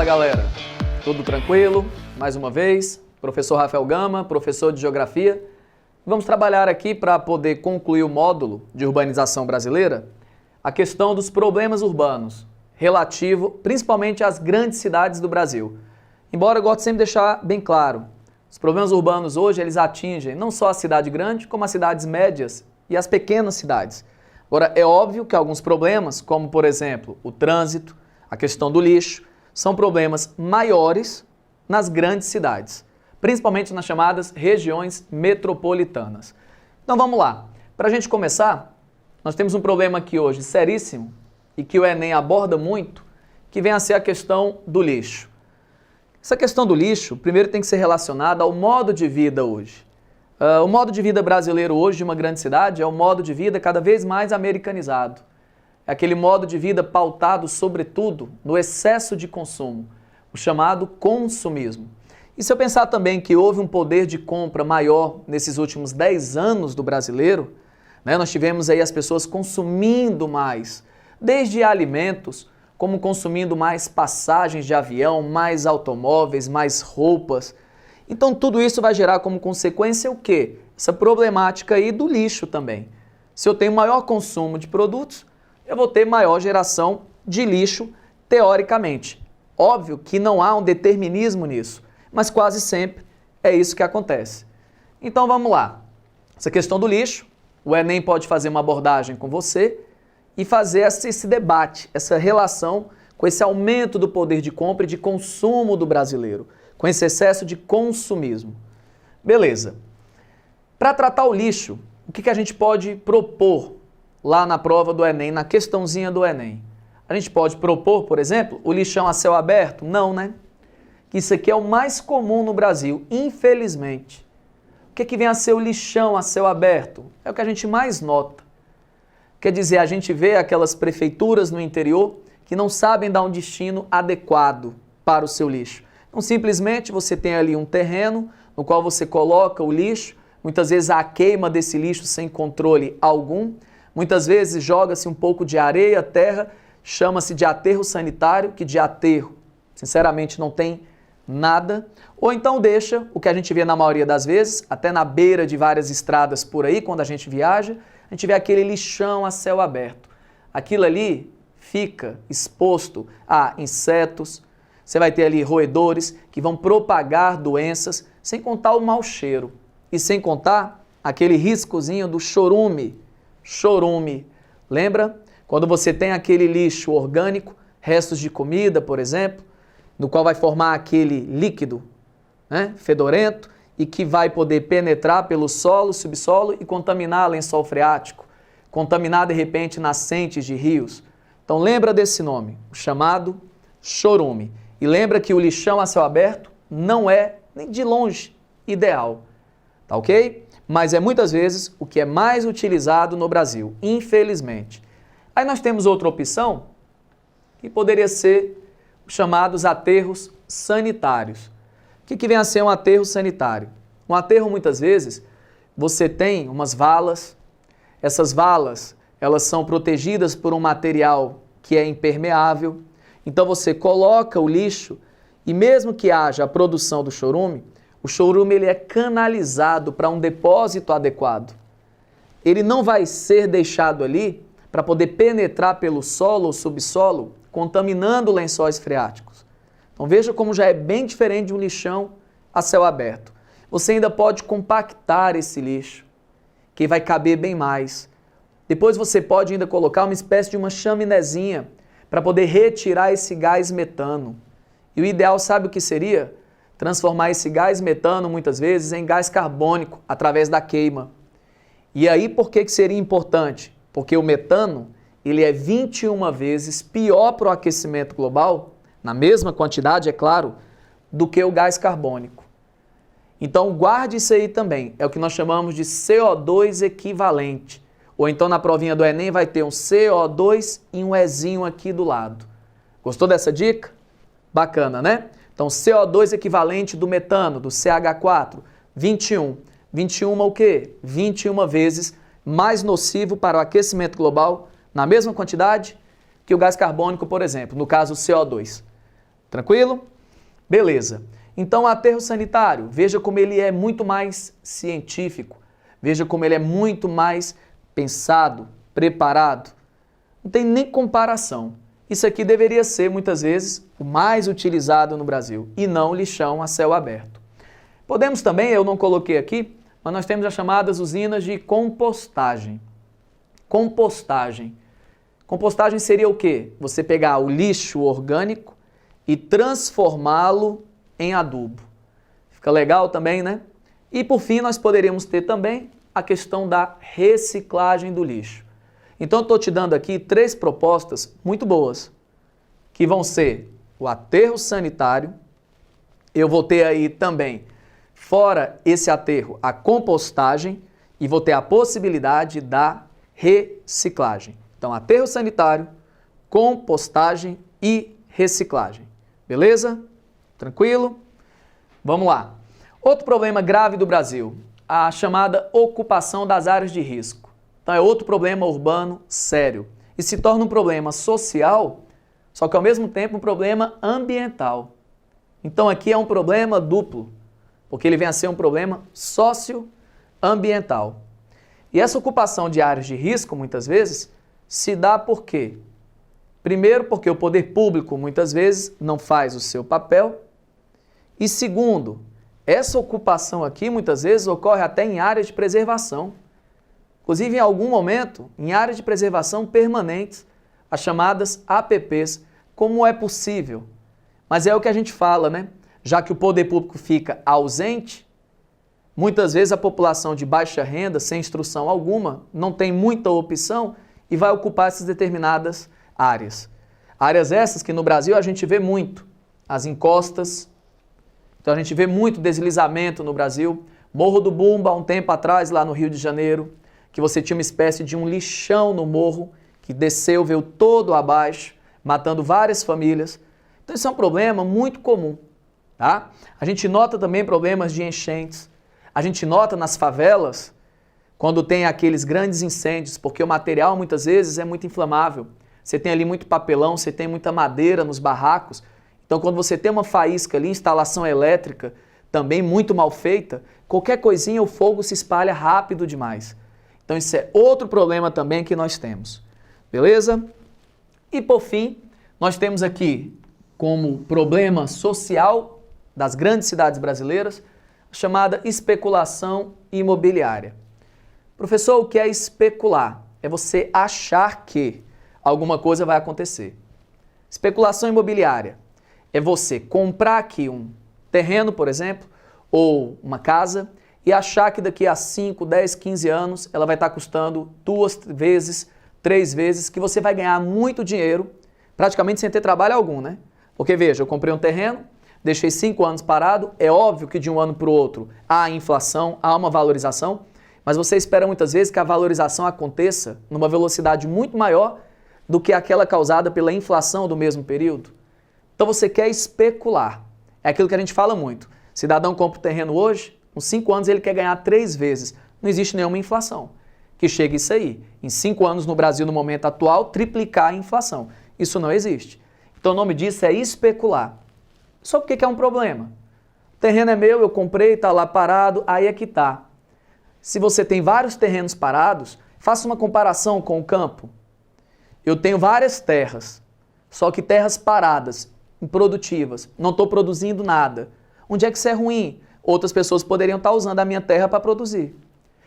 Fala galera, tudo tranquilo? Mais uma vez, professor Rafael Gama, professor de Geografia. Vamos trabalhar aqui para poder concluir o módulo de urbanização brasileira, a questão dos problemas urbanos, relativo principalmente às grandes cidades do Brasil. Embora eu goste sempre de deixar bem claro, os problemas urbanos hoje eles atingem não só a cidade grande, como as cidades médias e as pequenas cidades. Agora, é óbvio que alguns problemas, como por exemplo o trânsito, a questão do lixo, são problemas maiores nas grandes cidades, principalmente nas chamadas regiões metropolitanas. Então vamos lá. Para a gente começar, nós temos um problema aqui hoje seríssimo e que o Enem aborda muito, que vem a ser a questão do lixo. Essa questão do lixo, primeiro tem que ser relacionada ao modo de vida hoje. O modo de vida brasileiro hoje de uma grande cidade é um modo de vida cada vez mais americanizado. É aquele modo de vida pautado, sobretudo, no excesso de consumo, o chamado consumismo. E se eu pensar também que houve um poder de compra maior nesses últimos 10 anos do brasileiro, nós tivemos aí as pessoas consumindo mais, desde alimentos, como consumindo mais passagens de avião, mais automóveis, mais roupas. Então tudo isso vai gerar como consequência o quê? Essa problemática aí do lixo também. Se eu tenho maior consumo de produtos, eu vou ter maior geração de lixo, teoricamente. Óbvio que não há um determinismo nisso, mas quase sempre é isso que acontece. Então vamos lá. Essa questão do lixo, o Enem pode fazer uma abordagem com você e fazer esse debate, essa relação com esse aumento do poder de compra e de consumo do brasileiro, com esse excesso de consumismo. Beleza. Para tratar o lixo, o que a gente pode propor lá na prova do Enem, na questãozinha do Enem? A gente pode propor, por exemplo, o lixão a céu aberto? Não, né? Isso aqui é o mais comum no Brasil, infelizmente. O que vem a ser o lixão a céu aberto? É o que a gente mais nota. Quer dizer, a gente vê aquelas prefeituras no interior que não sabem dar um destino adequado para o seu lixo. Então, simplesmente, você tem ali um terreno no qual você coloca o lixo, muitas vezes há a queima desse lixo sem controle algum, muitas vezes joga-se um pouco de areia, terra, chama-se de aterro sanitário, que de aterro, sinceramente, não tem nada. Ou então deixa, o que a gente vê na maioria das vezes, até na beira de várias estradas por aí, quando a gente viaja, a gente vê aquele lixão a céu aberto. Aquilo ali fica exposto a insetos, você vai ter ali roedores que vão propagar doenças, sem contar o mau cheiro. E sem contar aquele riscozinho do chorume. Chorume. Lembra? Quando você tem aquele lixo orgânico, restos de comida, por exemplo, no qual vai formar aquele líquido, fedorento, e que vai poder penetrar pelo solo, subsolo e contaminar lençol freático, contaminar de repente nascentes de rios. Então lembra desse nome, o chamado chorume. E lembra que o lixão a céu aberto não é nem de longe ideal, tá ok? Mas é muitas vezes o que é mais utilizado no Brasil, infelizmente. Aí nós temos outra opção, que poderia ser os chamados aterros sanitários. O que vem a ser um aterro sanitário? Um aterro, muitas vezes, você tem umas valas, essas valas, elas são protegidas por um material que é impermeável, então você coloca o lixo e mesmo que haja a produção do chorume, o chorume ele é canalizado para um depósito adequado. Ele não vai ser deixado ali para poder penetrar pelo solo ou subsolo, contaminando lençóis freáticos. Então veja como já é bem diferente de um lixão a céu aberto. Você ainda pode compactar esse lixo, que vai caber bem mais. Depois você pode ainda colocar uma espécie de uma chaminézinha para poder retirar esse gás metano. E o ideal, sabe o que seria? Transformar esse gás metano, muitas vezes, em gás carbônico, através da queima. E aí, por que seria importante? Porque o metano, ele é 21 vezes pior para o aquecimento global, na mesma quantidade, é claro, do que o gás carbônico. Então, guarde isso aí também. É o que nós chamamos de CO2 equivalente. Ou então, na provinha do Enem, vai ter um CO2 e um Ezinho aqui do lado. Gostou dessa dica? Bacana, né? Então, CO2 equivalente do metano, do CH4, 21. 21 o quê? 21 vezes mais nocivo para o aquecimento global, na mesma quantidade que o gás carbônico, por exemplo, no caso o CO2. Tranquilo? Beleza. Então, o aterro sanitário, veja como ele é muito mais científico, veja como ele é muito mais pensado, preparado. Não tem nem comparação. Isso aqui deveria ser, muitas vezes, o mais utilizado no Brasil, e não lixão a céu aberto. Podemos também, eu não coloquei aqui, mas nós temos as chamadas usinas de compostagem. Compostagem. Compostagem seria o quê? Você pegar o lixo orgânico e transformá-lo em adubo. Fica legal também, né? E por fim, nós poderíamos ter também a questão da reciclagem do lixo. Então, eu estou te dando aqui 3 propostas muito boas, que vão ser o aterro sanitário, eu vou ter aí também, fora esse aterro, a compostagem, e vou ter a possibilidade da reciclagem. Então, aterro sanitário, compostagem e reciclagem. Beleza? Tranquilo? Vamos lá. Outro problema grave do Brasil, a chamada ocupação das áreas de risco. Então, é outro problema urbano sério. E se torna um problema social, só que ao mesmo tempo um problema ambiental. Então, aqui é um problema duplo, porque ele vem a ser um problema socioambiental. E essa ocupação de áreas de risco, muitas vezes, se dá por quê? Primeiro, porque o poder público, muitas vezes, não faz o seu papel. E segundo, essa ocupação aqui, muitas vezes, ocorre até em áreas de preservação. Inclusive, em algum momento, em áreas de preservação permanentes, as chamadas APPs, como é possível? Mas é o que a gente fala, né? Já que o poder público fica ausente, muitas vezes a população de baixa renda, sem instrução alguma, não tem muita opção e vai ocupar essas determinadas áreas. Áreas essas que no Brasil a gente vê muito, as encostas. Então a gente vê muito deslizamento no Brasil. Morro do Bumba, um tempo atrás, lá no Rio de Janeiro, que você tinha uma espécie de um lixão no morro, que desceu, veio todo abaixo, matando várias famílias. Então isso é um problema muito comum, tá? A gente nota também problemas de enchentes. A gente nota nas favelas, quando tem aqueles grandes incêndios, porque o material muitas vezes é muito inflamável. Você tem ali muito papelão, você tem muita madeira nos barracos. Então quando você tem uma faísca ali, instalação elétrica também muito mal feita, qualquer coisinha o fogo se espalha rápido demais. Então isso é outro problema também que nós temos. Beleza? E por fim, nós temos aqui como problema social das grandes cidades brasileiras, a chamada especulação imobiliária. Professor, o que é especular? É você achar que alguma coisa vai acontecer. Especulação imobiliária é você comprar aqui um terreno, por exemplo, ou uma casa, e achar que daqui a 5, 10, 15 anos ela vai estar custando 2 vezes, 3 vezes, que você vai ganhar muito dinheiro, praticamente sem ter trabalho algum, né? Porque veja, eu comprei um terreno, deixei 5 anos parado, é óbvio que de um ano para o outro há inflação, há uma valorização, mas você espera muitas vezes que a valorização aconteça numa velocidade muito maior do que aquela causada pela inflação do mesmo período. Então você quer especular. É aquilo que a gente fala muito. Cidadão compra o terreno hoje, com 5 anos ele quer ganhar 3 vezes. Não existe nenhuma inflação que chegue isso aí. Em 5 anos no Brasil, no momento atual, triplicar a inflação. Isso não existe. Então o nome disso é especular. Só porque que é um problema. O terreno é meu, eu comprei, está lá parado, aí é que está. Se você tem vários terrenos parados, faça uma comparação com o campo. Eu tenho várias terras, só que terras paradas, improdutivas, não estou produzindo nada. Onde é que isso é ruim? Outras pessoas poderiam estar usando a minha terra para produzir.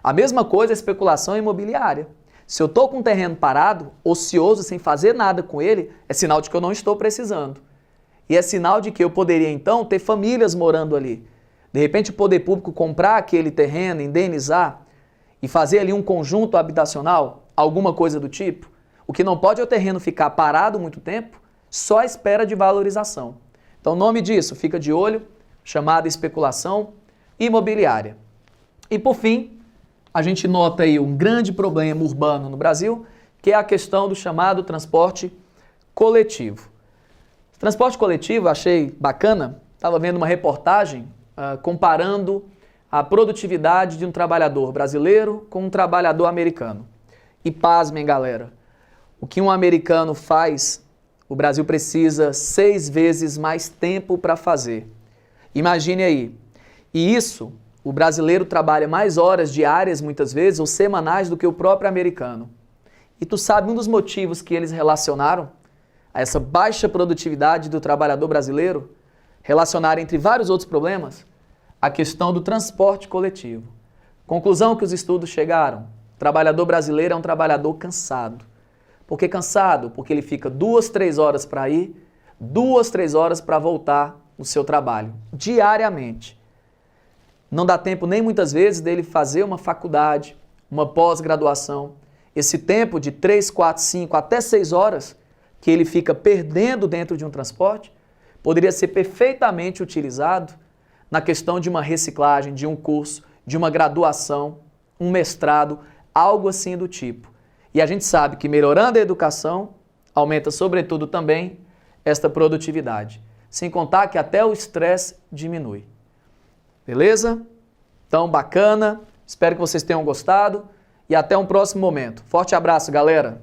A mesma coisa é a especulação imobiliária. Se eu estou com um terreno parado, ocioso, sem fazer nada com ele, é sinal de que eu não estou precisando. E é sinal de que eu poderia, então, ter famílias morando ali. De repente, o poder público comprar aquele terreno, indenizar e fazer ali um conjunto habitacional, alguma coisa do tipo. O que não pode é o terreno ficar parado muito tempo, só à espera de valorização. Então, o nome disso, fica de olho, chamada especulação imobiliária. E, por fim, a gente nota aí um grande problema urbano no Brasil, que é a questão do chamado transporte coletivo. Transporte coletivo, achei bacana, estava vendo uma reportagem comparando a produtividade de um trabalhador brasileiro com um trabalhador americano. E pasmem, galera, o que um americano faz, o Brasil precisa 6 vezes mais tempo para fazer. Imagine aí. E isso, o brasileiro trabalha mais horas diárias, muitas vezes, ou semanais, do que o próprio americano. E tu sabe um dos motivos que eles relacionaram a essa baixa produtividade do trabalhador brasileiro? Relacionaram, entre vários outros problemas, a questão do transporte coletivo. Conclusão que os estudos chegaram: o trabalhador brasileiro é um trabalhador cansado. Por que cansado? Porque ele fica 2, 3 horas para ir, 2, 3 horas para voltar no seu trabalho, diariamente. Não dá tempo nem muitas vezes dele fazer uma faculdade, uma pós-graduação. Esse tempo de 3, 4, 5, até 6 horas que ele fica perdendo dentro de um transporte, poderia ser perfeitamente utilizado na questão de uma reciclagem, de um curso, de uma graduação, um mestrado, algo assim do tipo. E a gente sabe que melhorando a educação, aumenta sobretudo também esta produtividade. Sem contar que até o estresse diminui. Beleza? Então, bacana. Espero que vocês tenham gostado e até um próximo momento. Forte abraço, galera!